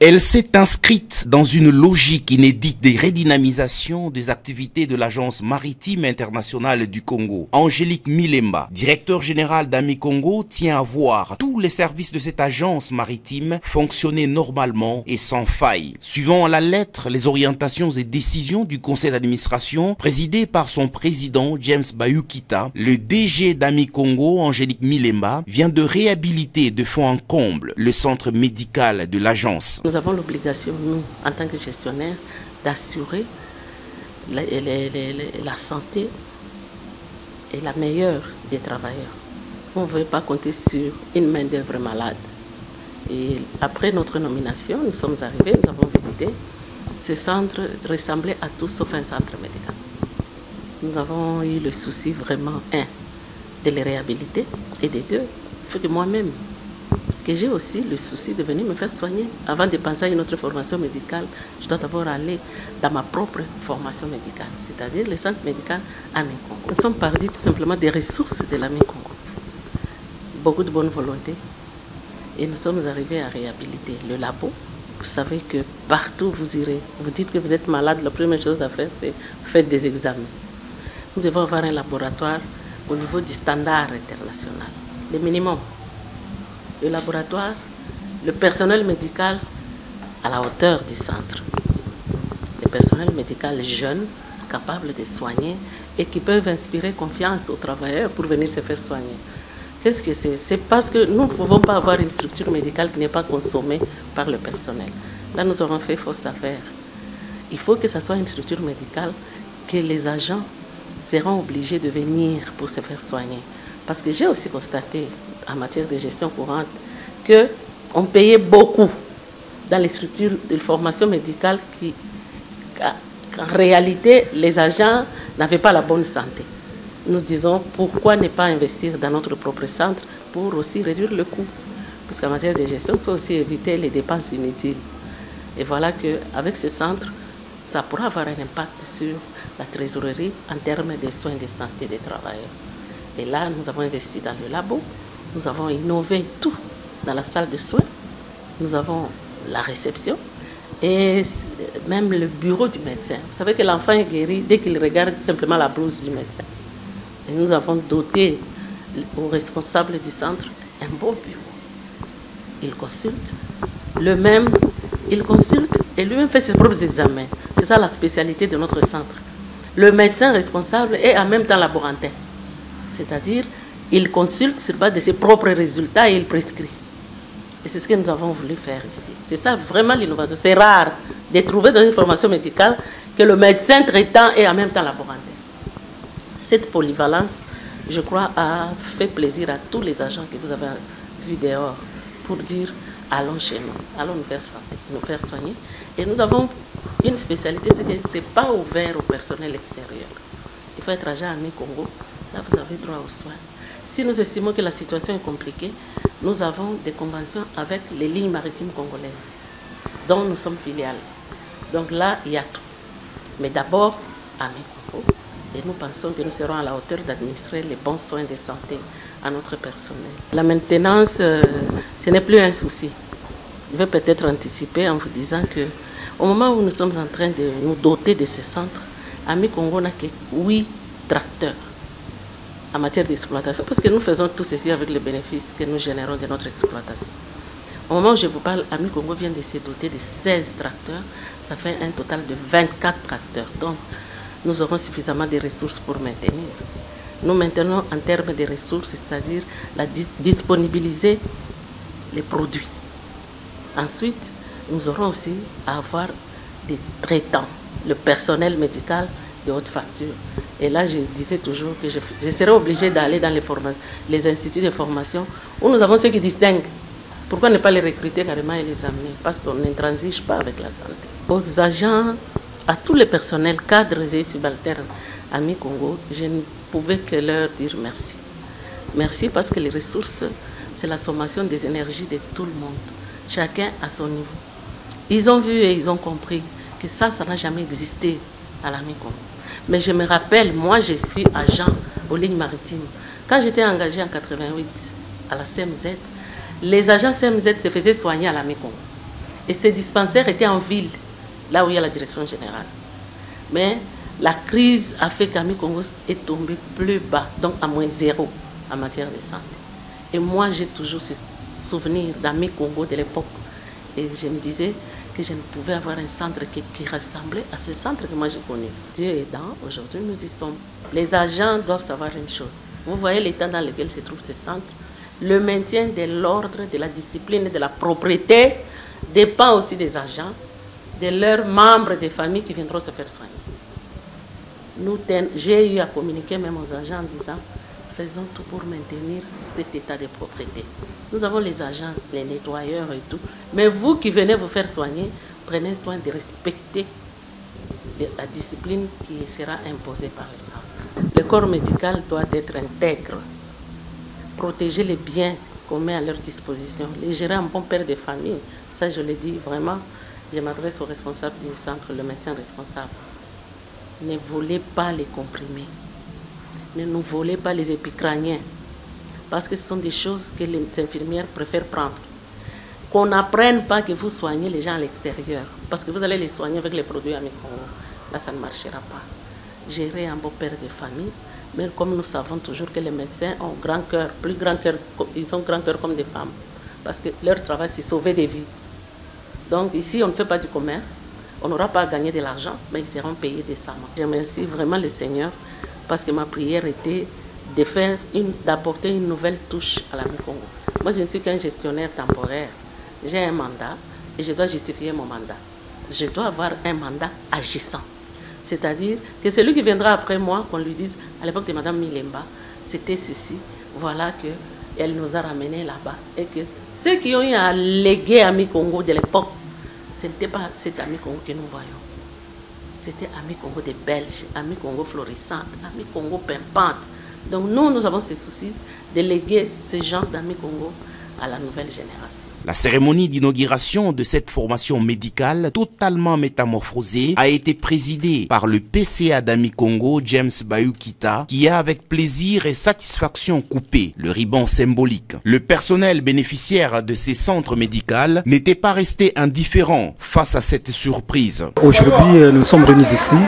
Elle s'est inscrite dans une logique inédite de redynamisation des activités de l'Agence maritime internationale du Congo. Angélique Milemba, directeur général d'AMI Congo, tient à voir tous les services de cette agence maritime fonctionner normalement et sans faille. Suivant à la lettre les orientations et décisions du conseil d'administration présidé par son président James Bayukita, le DG d'AMI Congo, Angélique Milemba, vient de réhabiliter de fond en comble le centre médical de l'agence. Nous avons l'obligation, nous, en tant que gestionnaires, d'assurer la santé et la meilleure des travailleurs. On ne veut pas compter sur une main-d'œuvre malade. Et après notre nomination, nous sommes arrivés, nous avons visité. Ce centre ressemblait à tout sauf un centre médical. Nous avons eu le souci vraiment, de les réhabiliter, et de deux, il faut que moi-même, que j'ai aussi le souci de venir me faire soigner. Avant de penser à une autre formation médicale, je dois d'abord aller dans ma propre formation médicale, c'est-à-dire le centre médical AMI Congo. Nous sommes partis tout simplement des ressources de l'AMI Congo. Beaucoup de bonne volonté. Et nous sommes arrivés à réhabiliter le labo. Vous savez que partout où vous irez, vous dites que vous êtes malade, la première chose à faire, c'est faire des examens. Nous devons avoir un laboratoire au niveau du standard international, le minimum. Le laboratoire, le personnel médical à la hauteur du centre. Le personnel médical jeune, capable de soigner et qui peuvent inspirer confiance aux travailleurs pour venir se faire soigner. Qu'est-ce que c'est? C'est parce que nous ne pouvons pas avoir une structure médicale qui n'est pas consommée par le personnel. Là, nous aurons fait fausse affaire. Il faut que ce soit une structure médicale que les agents seront obligés de venir pour se faire soigner. Parce que j'ai aussi constaté, en matière de gestion courante, qu'on payait beaucoup dans les structures de formation médicale qu'en réalité, les agents n'avaient pas la bonne santé. Nous disons, pourquoi ne pas investir dans notre propre centre pour aussi réduire le coût? Parce qu'en matière de gestion, il faut aussi éviter les dépenses inutiles. Et voilà qu'avec ce centre, ça pourra avoir un impact sur la trésorerie en termes de soins de santé des travailleurs. Et là, nous avons investi dans le labo, nous avons innové tout dans la salle de soins, nous avons la réception et même le bureau du médecin. Vous savez que l'enfant est guéri dès qu'il regarde simplement la blouse du médecin. Et nous avons doté au responsable du centre un beau bureau. Il consulte, il consulte et lui-même fait ses propres examens. C'est ça la spécialité de notre centre. Le médecin responsable est en même temps laborantin. C'est-à-dire, il consulte sur base de ses propres résultats et il prescrit. Et c'est ce que nous avons voulu faire ici. C'est ça vraiment l'innovation. C'est rare de trouver dans une formation médicale que le médecin traitant est en même temps laborantin. Cette polyvalence, je crois, a fait plaisir à tous les agents que vous avez vus dehors pour dire allons chez nous, allons nous faire soigner. Et nous avons une spécialité, c'est que ce n'est pas ouvert au personnel extérieur. Il faut être agent AMI Congo. Là, vous avez droit aux soins. Si nous estimons que la situation est compliquée, nous avons des conventions avec les lignes maritimes congolaises, dont nous sommes filiales. Donc là, il y a tout. Mais d'abord, AMI Congo. Et nous pensons que nous serons à la hauteur d'administrer les bons soins de santé à notre personnel. La maintenance, ce n'est plus un souci. Je vais peut-être anticiper en vous disant qu'au moment où nous sommes en train de nous doter de ce centre, AMI Congo n'a que 8 tracteurs en matière d'exploitation, parce que nous faisons tout ceci avec les bénéfices que nous générons de notre exploitation. Au moment où je vous parle, AMI Congo vient de se doter de 16 tracteurs, ça fait un total de 24 tracteurs. Donc, nous aurons suffisamment de ressources pour maintenir. Nous maintenons en termes de ressources, c'est-à-dire disponibiliser les produits. Ensuite, nous aurons aussi à avoir des traitants, le personnel médical de haute facture. Et là, je disais toujours que je serais obligée d'aller dans les instituts de formation où nous avons ceux qui distinguent. Pourquoi ne pas les recruter carrément et les amener? Parce qu'on ne transige pas avec la santé. Aux agents, à tous les personnels, cadres et subalternes, AMI Congo, je ne pouvais que leur dire merci. Merci parce que les ressources, c'est la sommation des énergies de tout le monde. Chacun à son niveau. Ils ont vu et ils ont compris que ça n'a jamais existé à l'AMI Congo. Mais je me rappelle, moi, je suis agent aux lignes maritimes. Quand j'étais engagée en 88 à la CMZ, les agents CMZ se faisaient soigner à l'AMI Congo. Et ces dispensaires étaient en ville, là où il y a la direction générale. Mais la crise a fait qu'Ami Congo est tombé plus bas, donc à -0 en matière de santé. Et moi, j'ai toujours ce souvenir d'Ami Congo de l'époque. Et je me disais que je ne pouvais avoir un centre qui ressemblait à ce centre que moi j'ai connu. Dieu aidant, aujourd'hui nous y sommes. Les agents doivent savoir une chose. Vous voyez l'état dans lequel se trouve ce centre. Le maintien de l'ordre, de la discipline et de la propreté dépend aussi des agents, de leurs membres des familles qui viendront se faire soigner. J'ai eu à communiquer même aux agents en disant faisons tout pour maintenir cet état de propreté. Nous avons les agents, les nettoyeurs et tout, mais vous qui venez vous faire soigner, prenez soin de respecter la discipline qui sera imposée par le centre. Le corps médical doit être intègre, protéger les biens qu'on met à leur disposition, les gérer en bon père de famille. Ça, je le dis vraiment, je m'adresse au responsable du centre, le médecin responsable. Ne volez pas les comprimés. Ne nous volez pas les épicraniens. Parce que ce sont des choses que les infirmières préfèrent prendre. Qu'on n'apprenne pas que vous soignez les gens à l'extérieur. Parce que vous allez les soigner avec les produits Ami Congo. Là, ça ne marchera pas. Gérer un beau père de famille. Mais comme nous savons toujours que les médecins ont grand cœur, plus grand cœur, ils ont grand cœur comme des femmes. Parce que leur travail, c'est sauver des vies. Donc ici, on ne fait pas du commerce. On n'aura pas à gagner de l'argent, mais ils seront payés décemment. Je remercie vraiment le Seigneur parce que ma prière était d'apporter une nouvelle touche à l'Ami Congo. Moi, je ne suis qu'un gestionnaire temporaire. J'ai un mandat et je dois justifier mon mandat. Je dois avoir un mandat agissant. C'est-à-dire que celui qui viendra après moi, qu'on lui dise, à l'époque de Mme Milemba, c'était ceci, voilà qu'elle nous a ramenés là-bas. Et que ceux qui ont eu à léguer Ami Congo de l'époque, ce n'était pas cet Ami Congo que nous voyons. C'était Ami Congo des Belges, Ami Congo florissante, Ami Congo pimpante. Donc nous avons ce souci de léguer ce genre d'Ami Congo à la nouvelle génération. La cérémonie d'inauguration de cette formation médicale totalement métamorphosée a été présidée par le PCA d'Ami Congo, James Bayukita, qui a avec plaisir et satisfaction coupé le ruban symbolique. Le personnel bénéficiaire de ces centres médicaux n'était pas resté indifférent face à cette surprise. Aujourd'hui, nous sommes réunis ici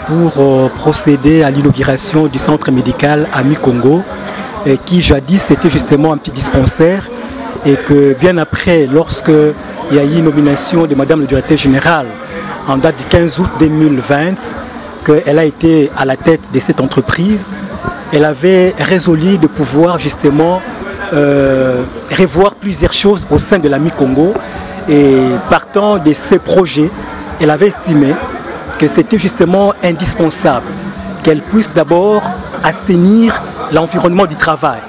pour procéder à l'inauguration du centre médical Ami Congo, qui jadis était justement un petit dispensaire. Et que bien après, lorsqu'il y a eu une nomination de Madame le directeur général en date du 15 août 2020, qu'elle a été à la tête de cette entreprise, elle avait résolu de pouvoir justement revoir plusieurs choses au sein de l'Ami Congo. Et partant de ces projets, elle avait estimé que c'était justement indispensable qu'elle puisse d'abord assainir l'environnement du travail.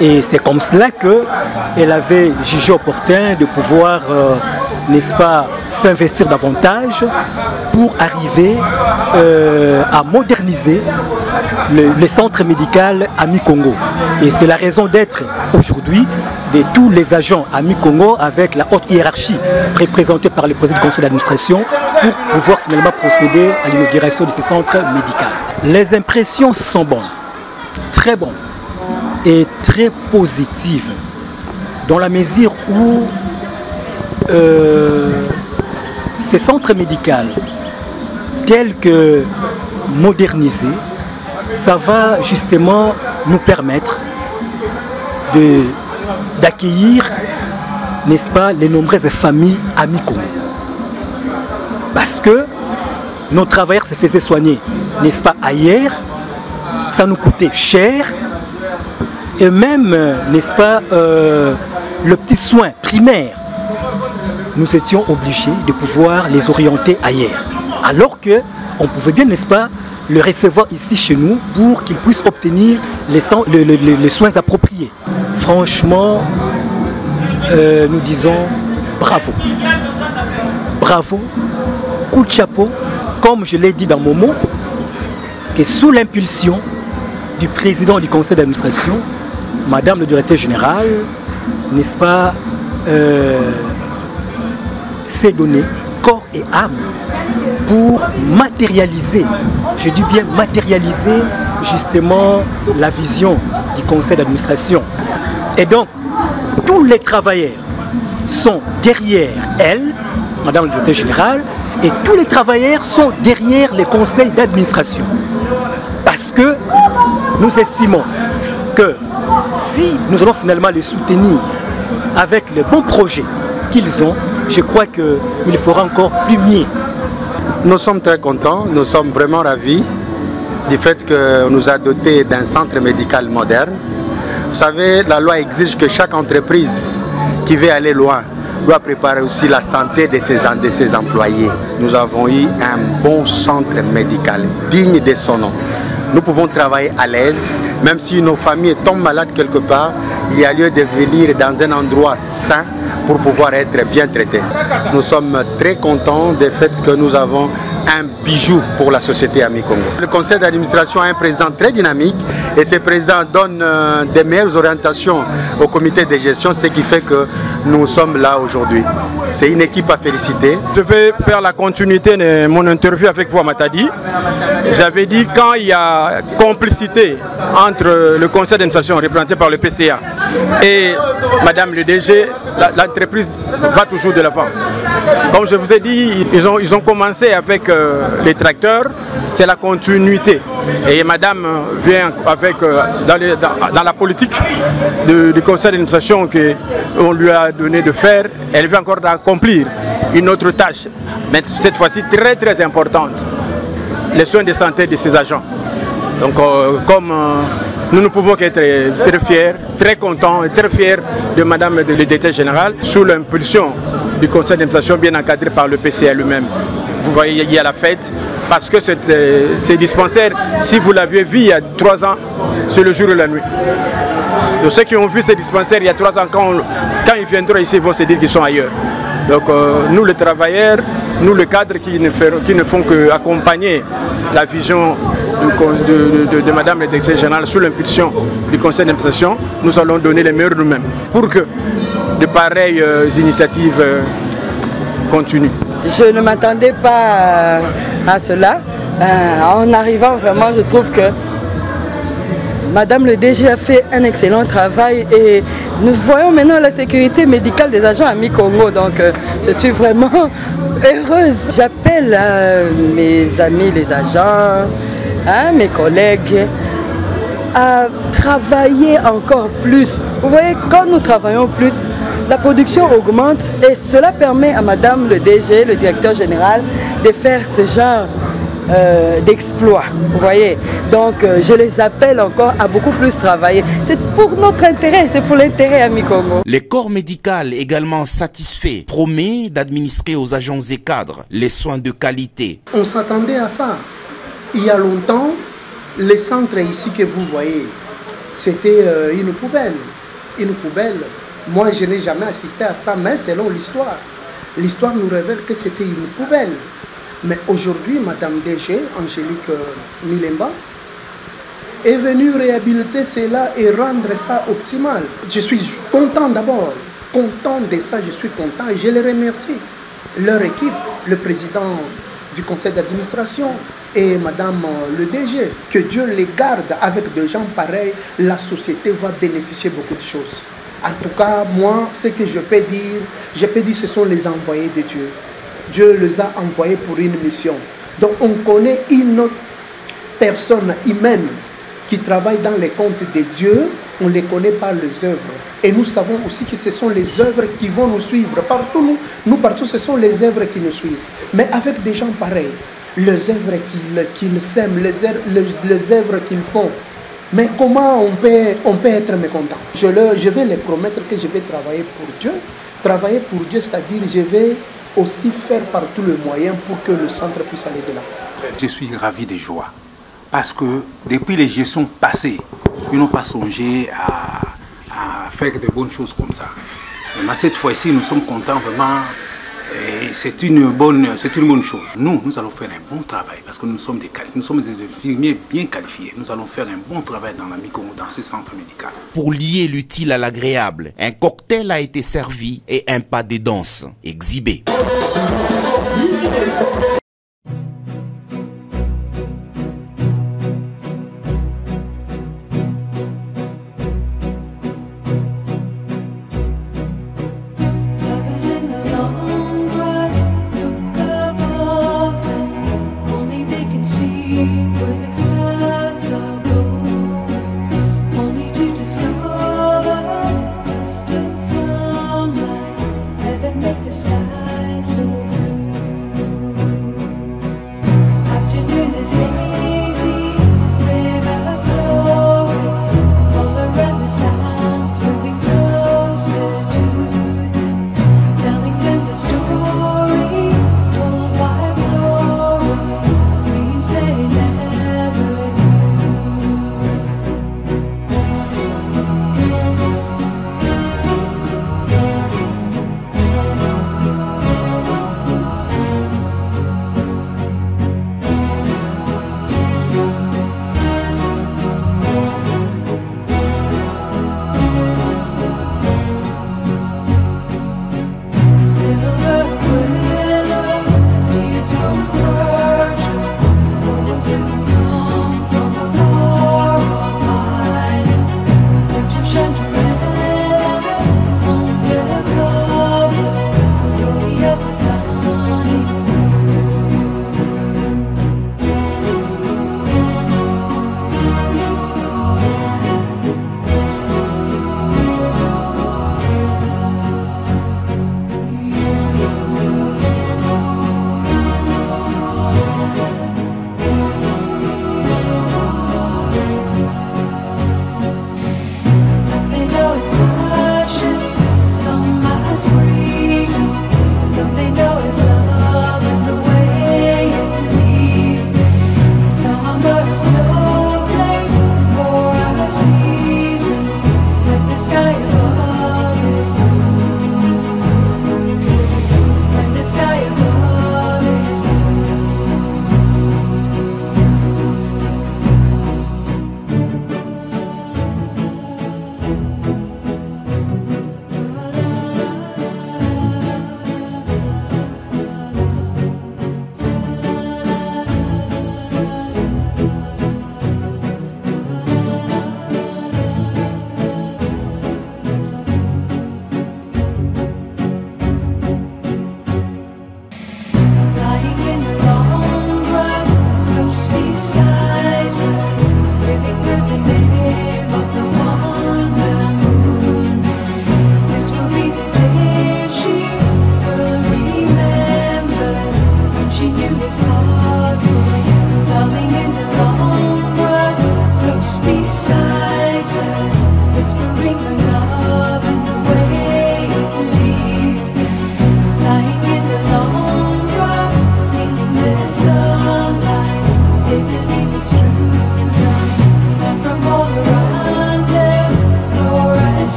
Et c'est comme cela qu'elle avait jugé opportun de pouvoir, n'est-ce pas, s'investir davantage pour arriver à moderniser le centre médical Ami Congo. Et c'est la raison d'être aujourd'hui de tous les agents Ami Congo avec la haute hiérarchie représentée par le président du conseil d'administration pour pouvoir finalement procéder à l'inauguration de ce centre médical. Les impressions sont bonnes, très bonnes et très positive dans la mesure où ces centres médicaux tels que modernisés, ça va justement nous permettre d'accueillir, n'est-ce pas, les nombreuses familles Ami Congo. Parce que nos travailleurs se faisaient soigner, n'est-ce pas, ailleurs, ça nous coûtait cher. Et même, n'est-ce pas, le petit soin primaire, nous étions obligés de pouvoir les orienter ailleurs. Alors qu'on pouvait bien, n'est-ce pas, le recevoir ici chez nous pour qu'ils puissent obtenir les soins appropriés. Franchement, nous disons bravo. Bravo, coup de chapeau, comme je l'ai dit dans mon mot, que sous l'impulsion du président du conseil d'administration, Madame le directeur général, n'est-ce pas, s'est donné corps et âme pour matérialiser, je dis bien matérialiser justement la vision du conseil d'administration. Et donc, tous les travailleurs sont derrière elle Madame le directeur général, et tous les travailleurs sont derrière les conseils d'administration. Parce que nous estimons que si nous allons finalement les soutenir avec les bons projets qu'ils ont, je crois qu'il fera encore plus mieux. Nous sommes très contents, nous sommes vraiment ravis du fait qu'on nous a dotés d'un centre médical moderne. Vous savez, la loi exige que chaque entreprise qui veut aller loin doit préparer aussi la santé de ses employés. Nous avons eu un bon centre médical, digne de son nom. Nous pouvons travailler à l'aise, même si nos familles tombent malades quelque part, il y a lieu de venir dans un endroit sain pour pouvoir être bien traités. Nous sommes très contents du fait que nous avons un bijou pour la société AMI Congo. Le conseil d'administration a un président très dynamique et ce président donne des meilleures orientations au comité de gestion, ce qui fait que nous sommes là aujourd'hui. C'est une équipe à féliciter. Je vais faire la continuité de mon interview avec vous à Matadi. J'avais dit quand il y a complicité entre le conseil d'administration représenté par le PCA et Madame le DG, l'entreprise va toujours de l'avant. Comme je vous ai dit, ils ont commencé avec les tracteurs, c'est la continuité. Et Madame vient avec, dans la politique du conseil d'administration qu'on lui a donné de faire, elle vient encore d'accomplir une autre tâche, mais cette fois-ci très très importante, les soins de santé de ses agents. Donc comme nous ne pouvons qu'être très fiers, très contents et très fiers de Madame le directeur général sous l'impulsion du conseil d'administration bien encadré par le PCA lui-même. Vous voyez, il y a la fête parce que ces dispensaires, si vous l'aviez vu il y a 3 ans, c'est le jour et la nuit. Donc ceux qui ont vu ces dispensaires il y a 3 ans, quand ils viendront ici, ils vont se dire qu'ils sont ailleurs. Donc nous les travailleurs, nous les cadres qui ne font qu'accompagner la vision de Madame le directeur général sous l'impulsion du conseil d'administration, nous allons donner les meilleurs nous-mêmes pour que de pareilles initiatives continuent. Je ne m'attendais pas à cela. En arrivant, vraiment, je trouve que Madame le DG a fait un excellent travail et nous voyons maintenant la sécurité médicale des agents AMI Congo. Donc, je suis vraiment heureuse. J'appelle mes amis les agents, mes collègues, à travailler encore plus. Vous voyez, quand nous travaillons plus, la production augmente et cela permet à Madame le DG, le directeur général, de faire ce genre d'exploit. Vous voyez, donc je les appelle encore à beaucoup plus travailler. C'est pour notre intérêt, c'est pour l'intérêt AMI Congo. Le corps médical également satisfait promet d'administrer aux agents et cadres les soins de qualité. On s'attendait à ça. Il y a longtemps, les centres ici que vous voyez, c'était une poubelle. Une poubelle. Moi, je n'ai jamais assisté à ça, mais selon l'histoire. L'histoire nous révèle que c'était une poubelle. Mais aujourd'hui, Madame DG, Angélique Milemba, est venue réhabiliter cela et rendre ça optimal. Je suis content d'abord, content de ça, je suis content et je les remercie. Leur équipe, le président du conseil d'administration et Madame le DG, que Dieu les garde avec des gens pareils, la société va bénéficier beaucoup de choses. En tout cas, moi, ce que je peux dire, ce sont les envoyés de Dieu. Dieu les a envoyés pour une mission. Donc on connaît une personne humaine qui travaille dans les comptes de Dieu, on les connaît par les œuvres. Et nous savons aussi que ce sont les œuvres qui vont nous suivre. Partout, nous partout, ce sont les œuvres qui nous suivent. Mais avec des gens pareils, les œuvres qu'ils sèment, les œuvres qu'ils font. Mais comment on peut être mécontent? Je vais les promettre que je vais travailler pour Dieu. Travailler pour Dieu, c'est-à-dire je vais aussi faire par tous les moyens pour que le centre puisse aller de l'avant. Je suis ravi de joie parce que depuis les gestions passées, ils n'ont pas songé à faire de bonnes choses comme ça. Mais cette fois-ci, nous sommes contents vraiment. C'est une bonne chose. Nous allons faire un bon travail parce que nous sommes des infirmiers bien qualifiés. Nous allons faire un bon travail dans l'AMI Congo, dans ce centre médical. Pour lier l'utile à l'agréable, un cocktail a été servi et un pas de danse exhibé. sky so